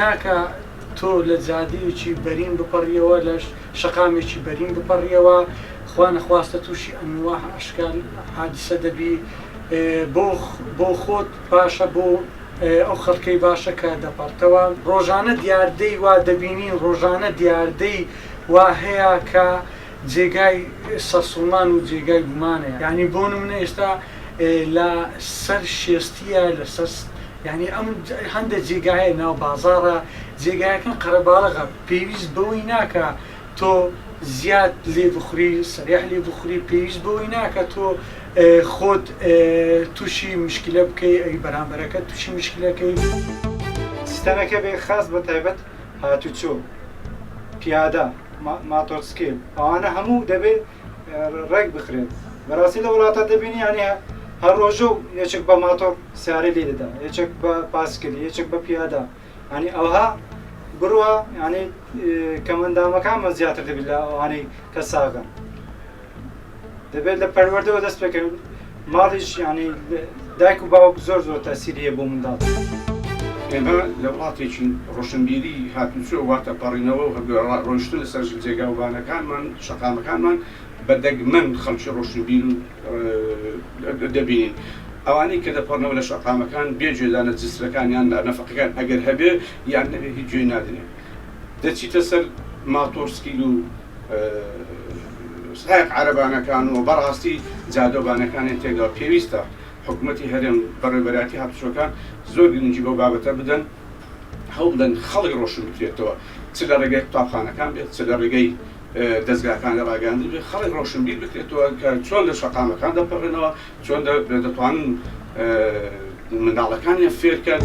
ناکە تۆ لە جادەیەکی بەرین بپەڕیەوە لە شەقامێکی بەرین بپەڕیەوە خوا نەخواستە تووشی ئەنواع ئەشکال حادسە دەبی بۆ خۆت باشە بۆ ئەو خەڵکەی باشە کە دەپەڕتەوە ڕۆژانە دیاردەی وا دەبینین ڕۆژانە دیاردەی وا هەیە کە جێگای سەرسوڵمان و جێگای گومانەیە یعنی بۆ نمونە ئێستا لە سەر شێستیە لەسەر یعنی ئەم هەندێک جێگایە ناو بازاڕە جێگایەکان قەرەباڵغە پێویست بەوەی ناکە تۆ زیاد لێ بخوری سەریح لێ بخوری پێویست بەوەی ناکە تۆ خۆت تووشی مشکلە بکەی ئەی بەرامبەرەکە تووشی مشکلەکەی سیستەمەکە بێ خاص بە تایبەت هاتوچۆ پیادە ماتۆرسکیل ئەوانە هەموو دەبێت ڕێک بخرێت بەڕاستی لە وڵاتە دەبینی ینی هەر ڕۆژە و یەکێک بە ماتۆر سیارەی لێ دەدا یەکێک بە پاسکل یەکێک بە پیادە ینی ئەوها بڕوە ینی کەمەندامەکانمە زیاتر دەبێت لە ئەوانەی کە ساغن دەبێت لە پەروەردەوە دەست بکەن ماڵیش ینی دایک و باوک زۆر تەسیری هەیە بۆ منداڵ ئێمە لە وڵاتێکی ڕۆشنبیری هاتوچۆ واتە پەڕینەوە و ڕۆیشتن لەسەر جێگاوبانەکانمان شەقامەکانمان بەدەگمەند خەڵکی ڕۆشنبیر دەبینین ئەوانەی کە دەپەڕنەوە لە شەقامەکان بێجێدانە جسرەکانیان نەفەقەکان ئەگەر هەبێ یان نەبێ هیچ گوێ نادنێ دەچیتە سەر ماتۆرسکیل و سایق عەرەبانەکان و بەڕاستی جادۆبانەکانیان تێدا پێویستە حکوومەتی هەرێم بەڕێوەبەرەتی هاتوچۆکان زۆر گرنگی بۆ بابەتە بدەن هەوڵ بدەن خەڵک ڕۆشن بکرێتەوە چ لە ڕێگەی قوتابخانەکان بێت چ لە ڕێگەی دەستگاکان لە ڕاگەاندن بێت خەڵک ڕۆشنبیر بکرێتەوە کە چۆن لە شەقامەکان دەپەڕێنەوە چۆن دەتوانن منداڵەکانیان فێرکەن